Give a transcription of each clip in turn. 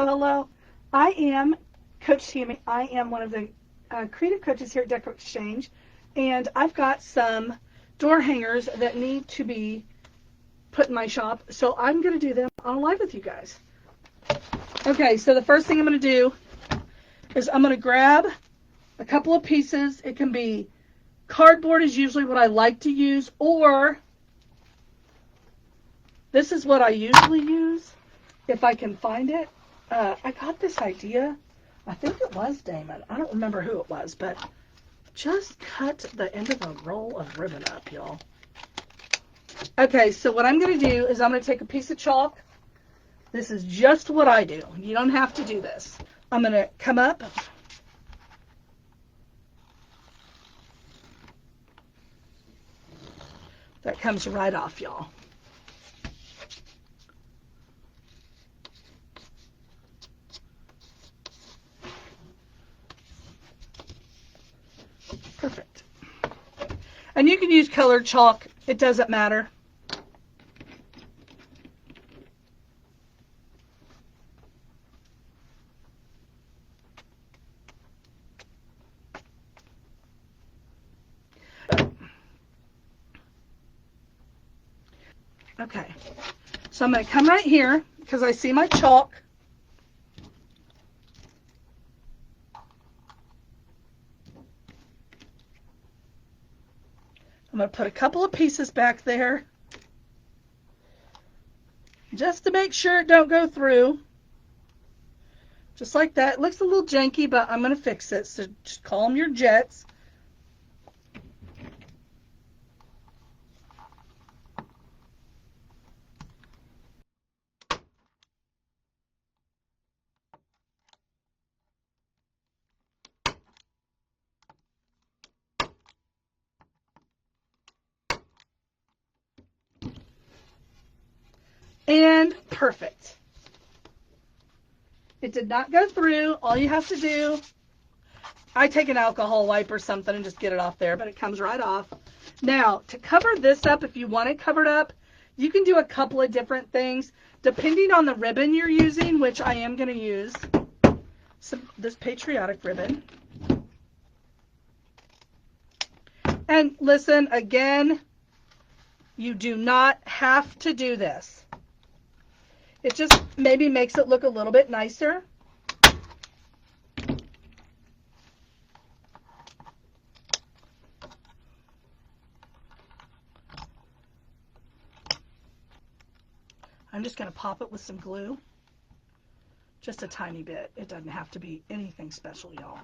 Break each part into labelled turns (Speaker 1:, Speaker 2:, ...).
Speaker 1: hello. I am Coach Tammy. I am one of the creative coaches here at Decor Exchange, and I've got some door hangers that need to be put in my shop, so I'm going to do them on live with you guys. Okay, so the first thing I'm going to do is I'm going to grab a couple of pieces. It can be cardboard is usually what I like to use, or this is what I usually use if I can find it. I got this idea. I think it was Damon. I don't remember who it was, but just cut the end of a roll of ribbon up, y'all. Okay, so what I'm going to do is I'm going to take a piece of chalk. This is just what I do. You don't have to do this. I'm going to come up. That comes right off, y'all. Perfect. And you can use colored chalk. It doesn't matter. Okay. So I'm going to come right here because I see my chalk. I'm going to put a couple of pieces back there just to make sure it don't go through. Just like that. It looks a little janky, but I'm going to fix it. So just calm your jets. And perfect. It did not go through. All you have to do, I take an alcohol wipe or something and just get it off there, but it comes right off. Now, to cover this up, if you want it covered up, you can do a couple of different things depending on the ribbon you're using, which I am going to use this Patriotic ribbon. And listen, again, you do not have to do this. It just maybe makes it look a little bit nicer. I'm just going to pop it with some glue. Just a tiny bit. It doesn't have to be anything special, y'all.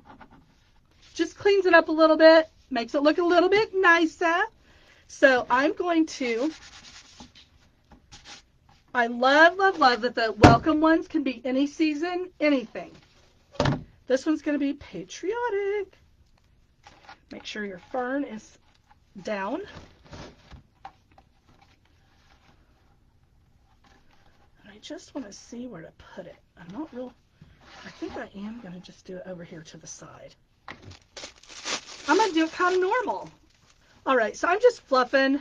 Speaker 1: Just cleans it up a little bit. Makes it look a little bit nicer. So I'm going to... I love, love, love that the welcome ones can be any season, anything. This one's going to be Patriotic. Make sure your fern is down. And I just want to see where to put it. I'm not real... I think I am going to just do it over here to the side. I'm going to do it kind of normal. All right, so I'm just fluffing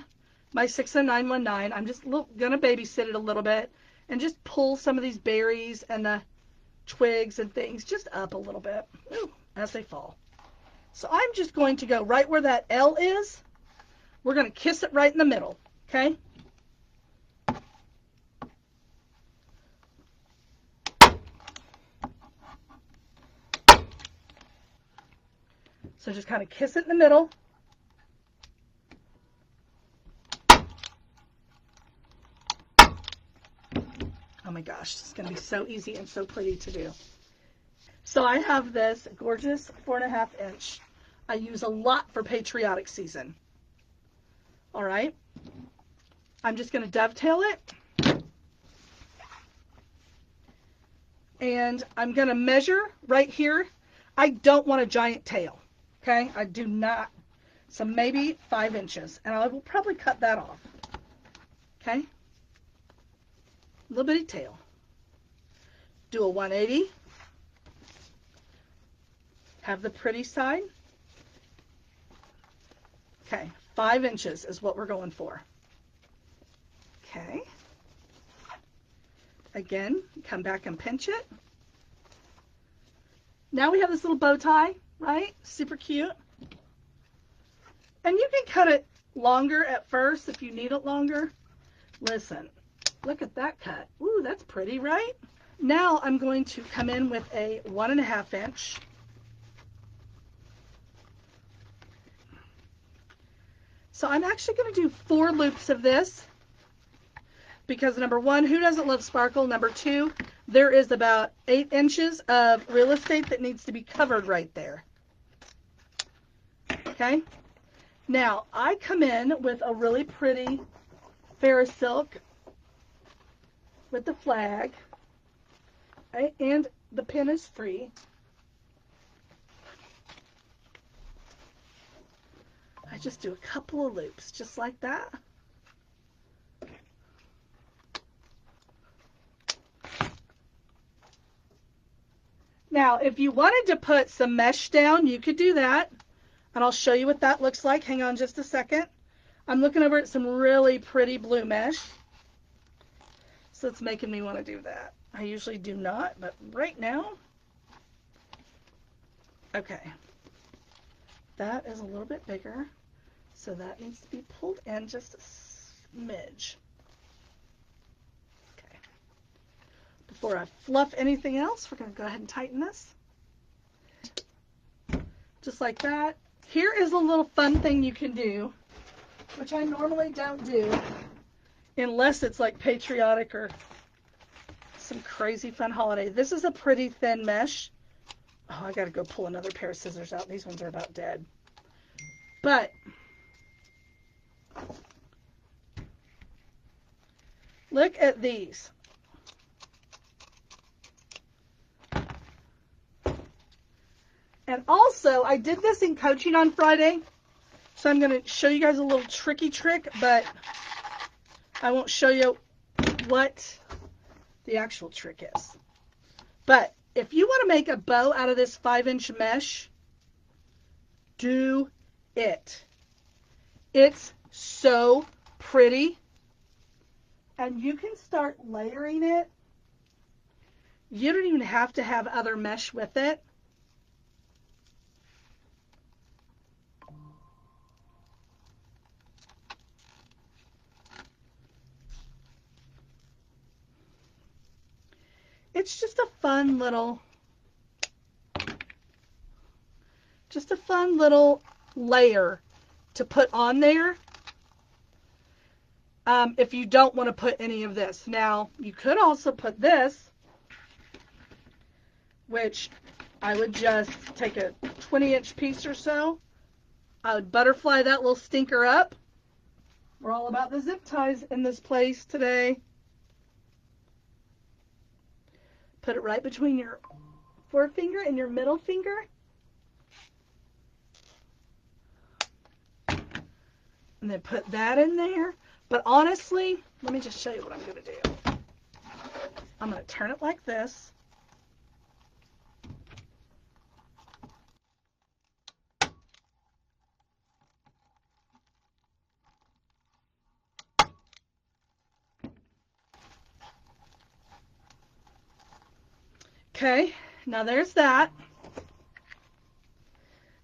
Speaker 1: my 60919. I'm just going to babysit it a little bit and just pull some of these berries and the twigs and things just up a little bit as they fall. So I'm just going to go right where that L is. We're going to kiss it right in the middle, okay? So just kind of kiss it in the middle. Oh my gosh, this is going to be so easy and so pretty to do. So I have this gorgeous 4.5 inch. I use a lot for Patriotic season. All right. I'm just going to dovetail it. And I'm going to measure right here. I don't want a giant tail. Okay. I do not. So maybe 5 inches. And I will probably cut that off. Okay. Little bitty tail. Do a 180. Have the pretty side. Okay, 5 inches is what we're going for. Okay. Again, come back and pinch it. Now we have this little bow tie, right? Super cute. And you can cut it longer at first if you need it longer. Listen, look at that cut. Ooh, that's pretty, right? Now I'm going to come in with a 1.5 inch. So I'm actually going to do 4 loops of this because number 1, who doesn't love sparkle? Number 2, there is about 8 inches of real estate that needs to be covered right there. Okay. Now I come in with a really pretty Ferris silk with the flag, right? And the pin is free. I just do a couple of loops just like that. Now, if you wanted to put some mesh down, you could do that. And I'll show you what that looks like. Hang on just a second. I'm looking over at some really pretty blue mesh. So it's making me want to do that. I usually do not, but right now. Okay. That is a little bit bigger. So that needs to be pulled in just a smidge. Okay. Before I fluff anything else, we're going to go ahead and tighten this. Just like that. Here is a little fun thing you can do, which I normally don't do, unless it's like Patriotic or some crazy fun holiday. This is a pretty thin mesh. Oh, I got to go pull another pair of scissors out. These ones are about dead. But look at these. And also, I did this in coaching on Friday, so I'm going to show you guys a little tricky trick, but I won't show you what the actual trick is. But if you want to make a bow out of this 5-inch mesh, do it. It's so pretty. And you can start layering it. You don't even have to have other mesh with it. It's just a fun little layer to put on there. If you don't want to put any of this. Now, you could also put this, which I would just take a 20-inch piece or so. I would butterfly that little stinker up. We're all about the zip ties in this place today. Put it right between your forefinger and your middle finger. And then put that in there. But honestly, let me just show you what I'm going to do. I'm going to turn it like this. Okay, now there's that.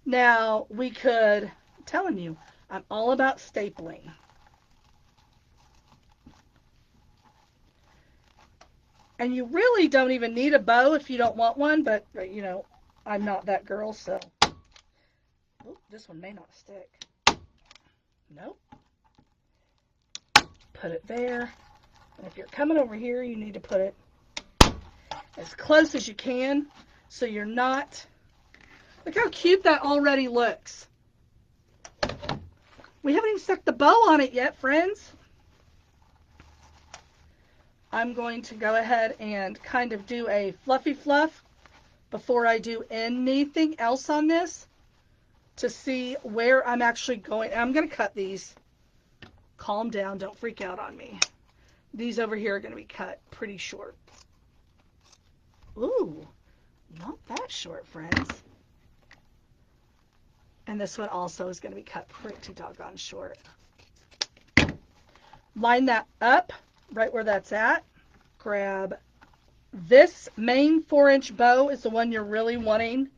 Speaker 1: Now we could, I'm telling you, I'm all about stapling. And you really don't even need a bow if you don't want one, but you know, I'm not that girl, so. Oh, this one may not stick. Nope. Put it there. And if you're coming over here, you need to put it as close as you can so you're not. Look how cute that already looks. We haven't even stuck the bow on it yet, friends. I'm going to go ahead and kind of do a fluffy fluff before I do anything else on this to see where I'm actually going. I'm going to cut these. Calm down. Don't freak out on me. These over here are going to be cut pretty short. Ooh, not that short, friends. And this one also is going to be cut pretty doggone short. Line that up right where that's at. Grab This main 4-inch bow is the one you're really wanting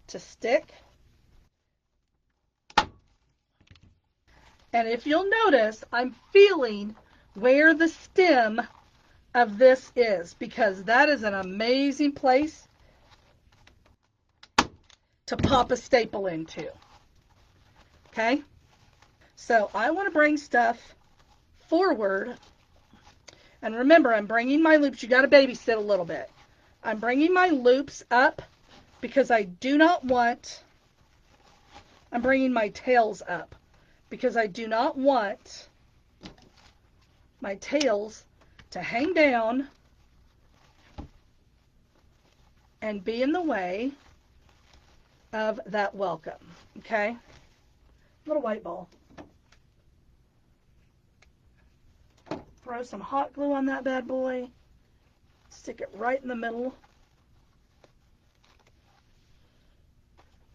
Speaker 1: to stick. And if you'll notice, I'm feeling where the stem of this is, because that is an amazing place to pop a staple into. Okay? So I want to bring stuff forward. And remember, I'm bringing my loops. You got to babysit a little bit. I'm bringing my loops up because I do not want, I'm bringing my tails up because I do not want my tails to hang down and be in the way of that welcome. Okay? Little white ball. Throw some hot glue on that bad boy. Stick it right in the middle.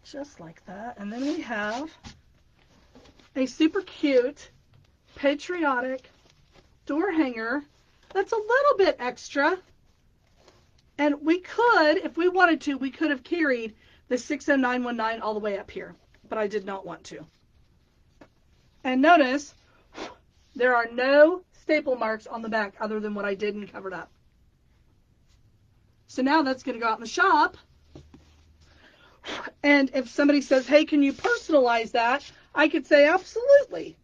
Speaker 1: Just like that. And then we have a super cute Patriotic door hanger that's a little bit extra. And we could, if we wanted to, we could have carried the 60919 all the way up here. But I did not want to. And notice, there are no staple marks on the back other than what I did and covered up. So now that's going to go out in the shop. And if somebody says, hey, can you personalize that? I could say, absolutely.